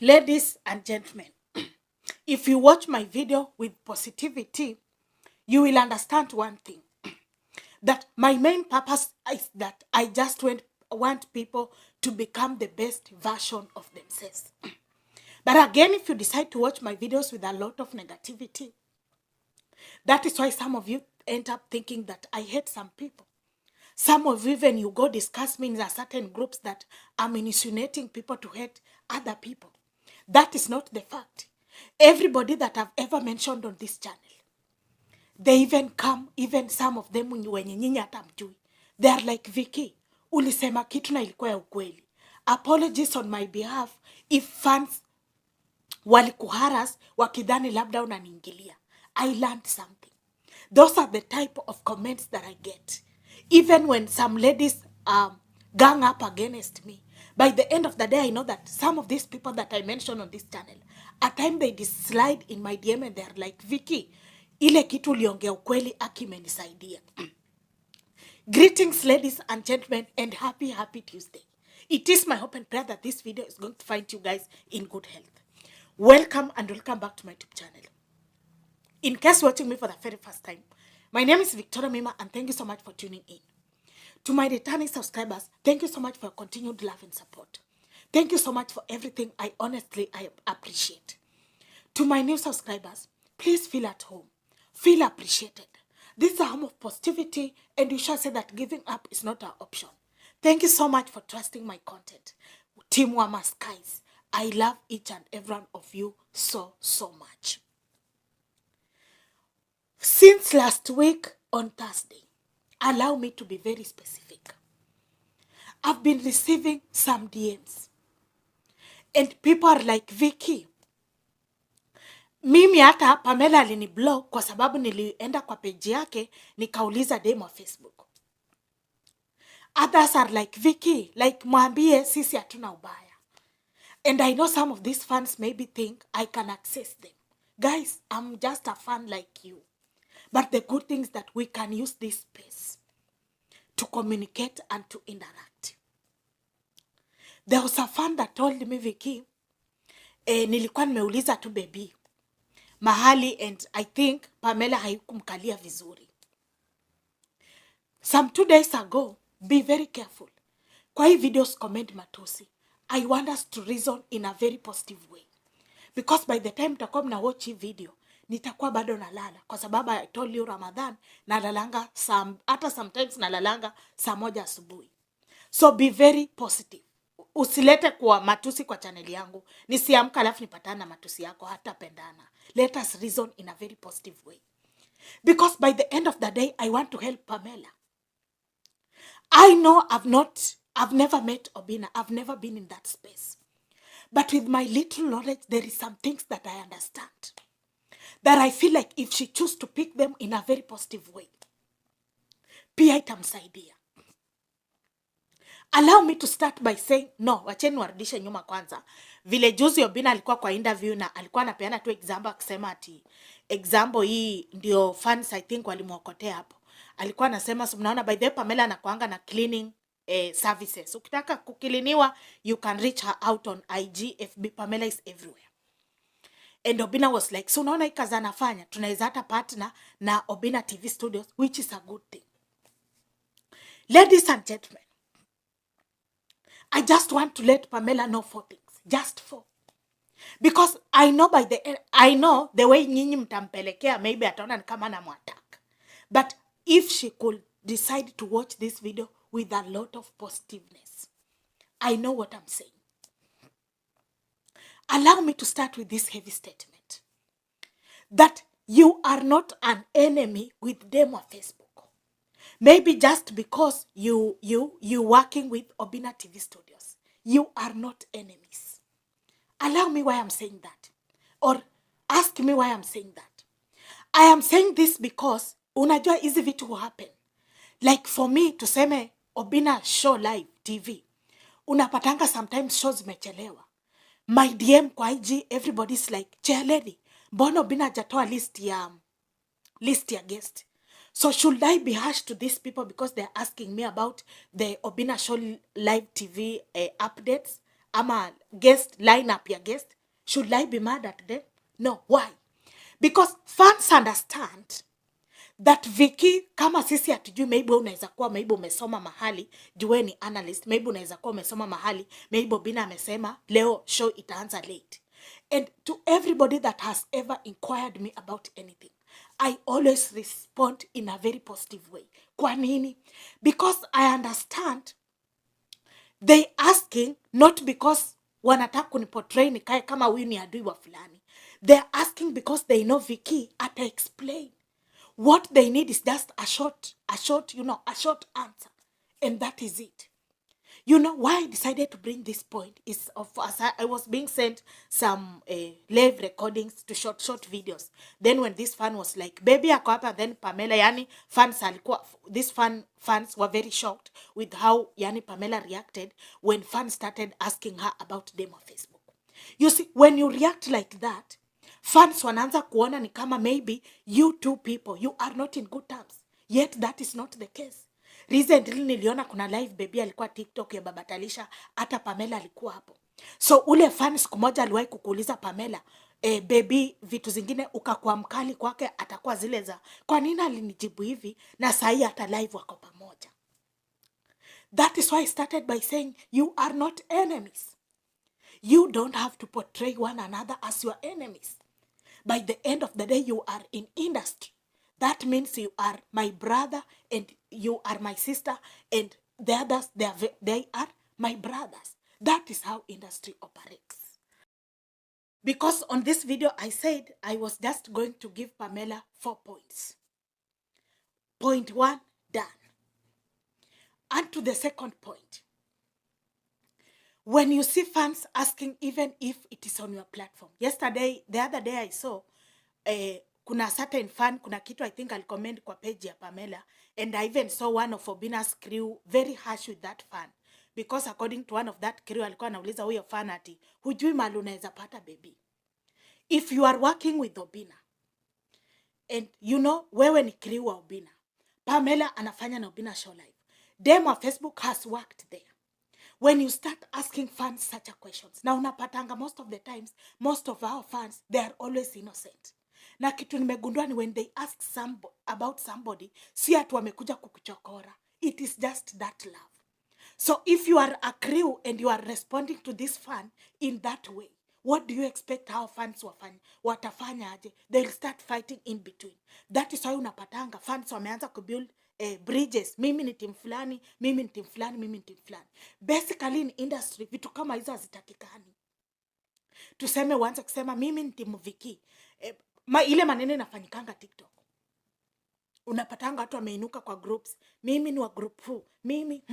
Ladies and gentlemen, if you watch my video with positivity, you will understand one thing. That my main purpose is that I just want people to become the best version of themselves. But again, if you decide to watch my videos with a lot of negativity, that is why some of you end up thinking that I hate some people. Some of you, even you go discuss me in a certain groups that I'm insinuating people to hate other people. That is not the fact. Everybody that I've ever mentioned on this channel, they even come, even some of them wenye nyinyi hata mjui. They are like, Vicky, ulisema kitu na ilikuwa ya ukweli. Apologies on my behalf if fans walikuharas wakidhani labda unaniingilia. I learned something. Those are the type of comments that I get. Even when some ladies gang up against me, by the end of the day, I know that some of these people that I mentioned on this channel, at times they slide in my DM and they're like, Vicky, ile kitu uliongea ukweli akimenisaidia. Greetings, ladies and gentlemen, and happy Tuesday. It is my hope and prayer that this video is going to find you guys in good health. Welcome and welcome back to my YouTube channel. In case watching me for the very first time, my name is Victoria Mima and thank you so much for tuning in. To my returning subscribers, thank you so much for your continued love and support. Thank you so much for everything. I appreciate. To my new subscribers, please feel at home. Feel appreciated. This is a home of positivity and you shall say that giving up is not our option. Thank you so much for trusting my content. Dem Wa guys, I love each and every one of you so much. Since last week on Thursday, allow me to be very specific. I've been receiving some DMs. And people are like, Vicky, mimi hata Pamela aliniblock kwa sababu nilienda kwa page yake nikauliza Dem wa Facebook. Others are like, Vicky, like mwambie sisi hatuna ubaya. And I know some of these fans maybe think I can access them. Guys, I'm just a fan like you. But the good thing is that we can use this space to communicate and to interact. There was a fan that told me, Vicky, nilikuwa nimeuliza tu baby mahali and I think Pamela haikumkalia vizuri. Some 2 days ago, be very careful. Kwa hii videos comment matusi. I want us to reason in a very positive way. Because by the time mtakuwa mna watch hii video, nitakuwa bado nalala. Kwa sababu I told you Ramadan, nalalanga hata sometimes nalalanga saa 1 asubuhi. So be very positive. Usilete kwa matusi kwa channel yangu. Nisiamka alafu nipatana na matusi yako hata pendana. Let us reason in a very positive way. Because by the end of the day, I want to help Pamela. I know I've never met Obina. I've never been in that space. But with my little knowledge, there is some things that I understand. That I feel like if she chooses to pick them in a very positive way, pia itamsaidia. Allow me to start by saying, no, wacheni warudishe nyuma kwanza. Vile juzi Obina alikuwa kwa interview na alikuwa anapeana tu example akisema ati example hii ndio fans I think walimuokotea hapo. Alikuwa anasema so mnaona by the way Pamela anakuanga na cleaning services. Ukitaka kukiliniwa, you can reach her out on IG, FB, Pamela is everywhere. And Obina was like, so unaona hii kazi anafanya, tunaweza hata partner na Obina TV Studios, which is a good thing. Ladies and gentlemen, I just want to let Pamela know 4 things. Just 4. Because I know the way nyinyi mtampelekea, maybe ataona kama na mwatak. But if she could decide to watch this video with a lot of positiveness, I know what I'm saying. Allow me to start with this heavy statement. That you are not an enemy with Dem Wa Facebook. Maybe just because you working with Obina TV Studios, you are not enemies. Allow me why I'm saying that. Or ask me why I'm saying that. I am saying this because unajua hizi vitu will happen. Like for me, tuseme Obina show live TV. Unapatanga sometimes shows zimechelewa. My DM kwa IG, everybody's like, Chair lady, mbona Obina hajatoa list ya guest? So should I be harsh to these people because they're asking me about the Obina show live TV updates? ama guest lineup ya guest, should I be mad at them? No. Why? Because fans understand that Vicky, kama sisi hatujui, maybe unaweza kuwa maybe umesoma mahali, jue ni analyst, maybe unaweza kuwa umesoma mahali, maybe Bina amesema leo show itaanza late. And to everybody that has ever inquired me about anything, I always respond in a very positive way. Kwa nini? Because I understand they asking not because wanataka kuniportray nikae kama huyu ni adui wa fulani. They're asking because they know Vicky ata explain. What they need is just a short answer. And that is it. You know why I decided to bring this point is as I was being sent some live recordings to short videos. Then when this fan was like, baby ako hapa, then Pamela, yani fans were very shocked with how yani Pamela reacted when fans started asking her about Dem Wa Facebook. You see, when you react like that, fans wanaanza kuona ni kama maybe you two people, you are not in good terms. Yet that is not the case. Recently niliona kuna live baby alikuwa TikTok ya Baba Talisha, hata Pamela alikuwa hapo. So ule fan siku moja aliwahi kukuuliza Pamela, baby vitu zingine ukakuwa mkali kwake, atakuwa zile za kwa nini alinijibu hivi na sahi hata live wako pamoja. That is why I started by saying you are not enemies. You don't have to portray one another as your enemies. By the end of the day, you are in industry. That means you are my brother and you are my sister, and the others, they are my brothers. That is how industry operates. Because on this video, I said I was just going to give Pamela 4 points. Point 1, done. And to the second point. When you see fans asking, even if it is on your platform. The other day I saw, kuna certain fan, kuna kitu I think I'll comment kwa page ya Pamela, and I even saw one of Obina's crew very harsh with that fan. Because according to one of that crew, alikuwa anauliza huyo fan ati, hujui mahali unaweza pata baby. If you are working with Obina, and you know, wewe ni crew wa Obina, Pamela anafanya na Obina show live, Dem Wa Facebook has worked there. When you start asking fans such a questions, na unapatanga most of the times, most of our fans, they are always innocent. Na kitu nimegundua ni when they ask about somebody, si atu wamekuja kukuchokora. It is just that love. So if you are a crew and you are responding to this fan in that way, what do you expect how fans watafanya aje? They'll start fighting in between. That is why unapatanga fans wameanza kubuild bridges. Mimi ni team fulani, mimi ni team fulani, mimi ni team fulani. Basically in industry, vitu kama hizo hazitakikani. Tuseme uanze kusema mimi ni team Vicky. Ile maneno inafanyikanga TikTok. Unapatanga watu wameinuka kwa groups. Mimi ni wa group huu. Mimi.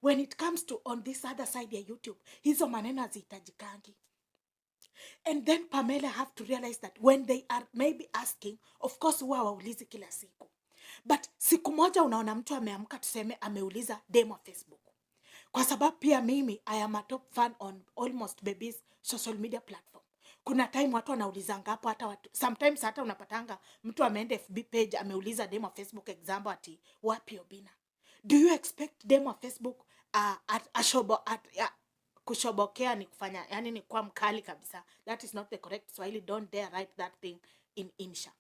When it comes to on this other side ya YouTube, hizo maneno hazihitajikangi. And then Pamela have to realize that when they are maybe asking, of course huwa waulizi kila siku. But siku moja unaona mtu ameamka tuseme ameuliza Dem Wa Facebook. Kwa sababu pia mimi, I am a top fan on almost baby's social media platform. Kuna time watu wanaulizanga hapo, hata watu sometimes hata unapatanga mtu ameenda FB page ameuliza Dem Wa Facebook example ati wapi Obina. Do you expect Dem Wa Facebook kushobokea ni kufanya, yani ni kwa mkali kabisa? That is not the correct Swahili. Don't dare write that thing in Insha.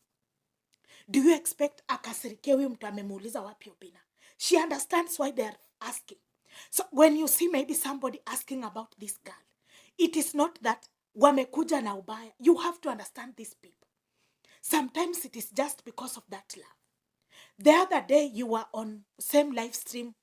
Do you expect akasirikia huyu mtu amemuuliza wapi Obina? She understands why they are asking. So when you see maybe somebody asking about this girl, it is not that wamekuja na ubaya. You have to understand these people. Sometimes it is just because of that love. The other day you were on same live stream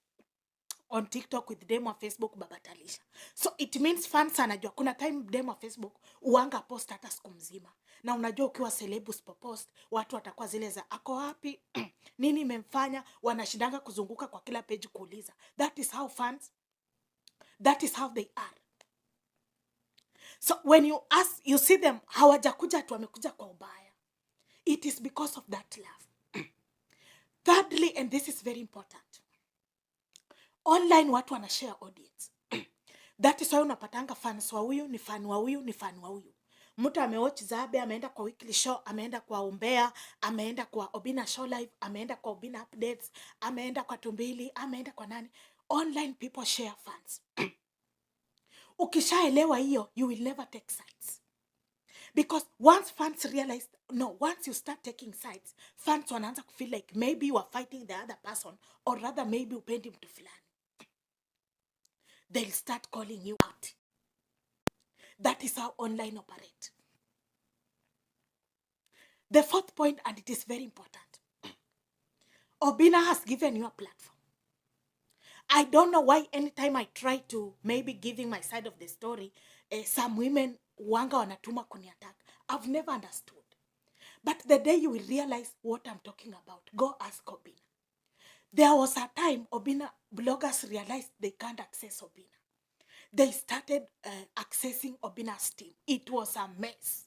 on TikTok with Dem Wa Facebook Baba Talisha. So it means fans anajua kuna time Dem Wa Facebook uanga post hata siku mzima. Na unajua ukiwa celebus post, watu watakuwa zile za ako happy, nini imemfanya, wanashindanga kuzunguka kwa kila page kuuliza. That is how fans, that is how they are. So when you ask, you see them, hawajakuja tu wamekuja kwa ubaya. It is because of that love. Thirdly, and this is very important, online watu wanashare audience. That is why unapatanga fans wa huyu, ni fan wa huyu, ni fan wa huyu. Mtu amewatch Zabe, ameenda kwa weekly show, ameenda kwa Umbea, ameenda kwa Obina show live, ameenda kwa Obina updates, ameenda kwa Tumbili, ameenda kwa nani. Online people share fans. Ukishaelewa hiyo, you will never take sides. Because once fans realize, no, once you start taking sides, fans wanaanza feel like maybe you are fighting the other person, or rather maybe upendi mtu fulani. They'll start calling you out. That is how online operate. The fourth point, and it is very important. Obina has given you a platform. I don't know why anytime I try to maybe giving my side of the story, some women wanga wanatuma kuniattack. I've never understood. But the day you will realize what I'm talking about, go ask Obina. There was a time Obina bloggers realized they can't access Obina. They started accessing Obina's team. It was a mess.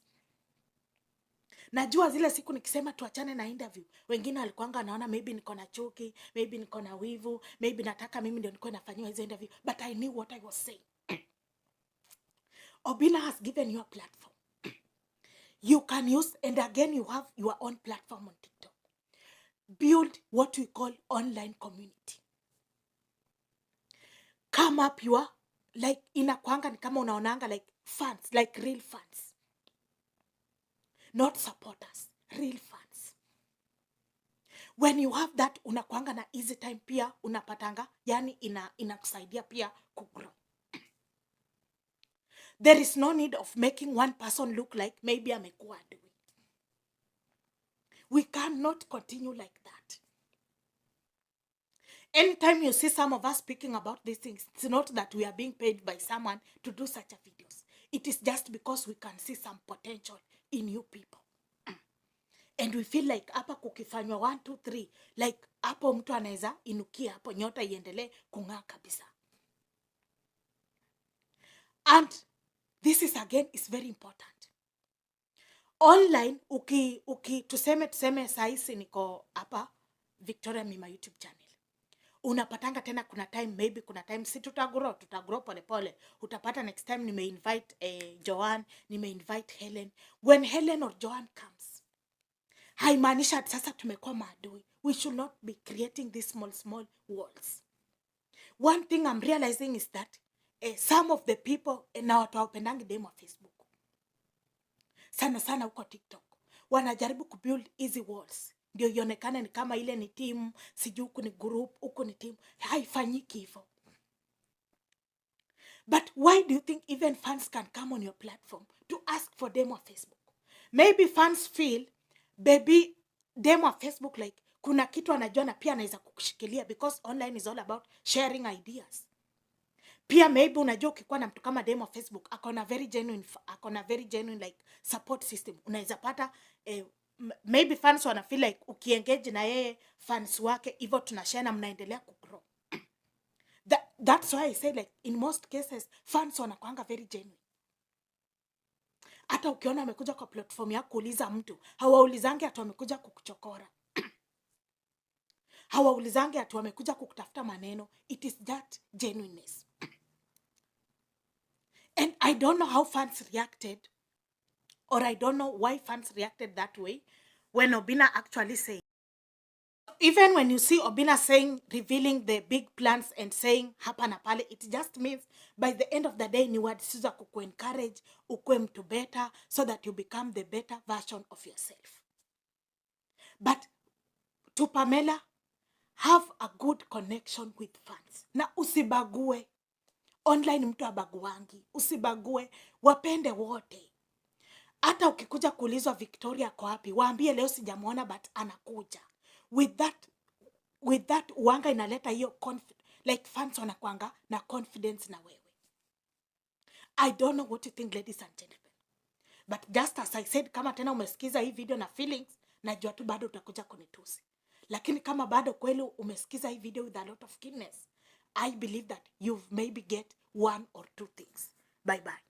Najua zile siku nikisema tuachane na interview, wengine walikuanga wanaona maybe niko na chuki, maybe niko na wivu, maybe nataka mimi ndio niko nafanywa hizo interview, but I knew what I was saying. Obina has given you a platform. You can use, and again you have your own platform on TikTok. Build what we call online community. Come up your, like inakuanga ni kama unaonanga like fans, like real fans. Not supporters, real fans. When you have that, unakuanga na easy time pia, unapatanga, yani inakusaidia pia kugrow. There is no need of making one person look like maybe amekuwa adui. We cannot continue like that. Anytime you see some of us speaking about these things, it's not that we are being paid by someone to do such a videos. It is just because we can see some potential in you people. And we feel like hapa kukifanywa 1, 2, 3, like hapo mtu anaweza inukia hapo nyota iendelee kung'aa kabisa. And this is again is very important. Online tuseme saisi niko hapa Victoria Mima YouTube channel. Unapatanga tena kuna time, maybe kuna time si tutagrow pole pole. Utapata next time invite Joanne, invite Helen. When Helen or Joanne comes, haimaanisha sasa tumekuwa maadui. We should not be creating these small walls. One thing I'm realizing is that some of the people na watu wapendangi Dem Wa Facebook, sana huko TikTok, wanajaribu kubuild easy walls ndio ionekane ni kama ile ni team, sijui huku ni group, huku ni team. Haifanyiki hivyo. But why do you think even fans can come on your platform to ask for Dem Wa Facebook? Maybe fans feel, baby, Dem Wa Facebook like kuna kitu anajua na pia anaweza kukushikilia, because online is all about sharing ideas. Pia maybe unajua ukikuwa na mtu kama Dem Wa Facebook, akona very genuine like support system. Unaweza pata maybe fans wana feel like ukiengage na yeye fans wake hivyo tunashare na mnaendelea kugrow. That's why I say like in most cases fans wanakuanga very genuine. Hata ukiona amekuja kwa platform yako kuuliza mtu, hawaulizangi atu amekuja kukuchokora. Hawaulizangi atu amekuja kukutafuta maneno. It is that genuineness. And I don't know how fans reacted, or I don't know why fans reacted that way when Obina actually said. Even when you see Obina saying, revealing the big plans and saying hapa na pale, it just means by the end of the day ni words za kuku-encourage, ukue mtu better, so that you become the better version of yourself. But to Pamela, have a good connection with fans. Na usibague. Online mtu abaguangi. Usibague. Wapende wote. Hata ukikuja kuulizwa Victoria kwa wapi, waambie leo sijamuona but anakuja. With that uanga inaleta hiyo like fans wanakuanga na confidence na wewe. I don't know what you think, ladies and gentlemen. But just as I said, kama tena umesikiza hii video na feelings, najua tu bado utakuja kunitusi. Lakini kama bado kweli umesikiza hii video with a lot of keenness, I believe that you've maybe get 1 or 2 things. Bye bye.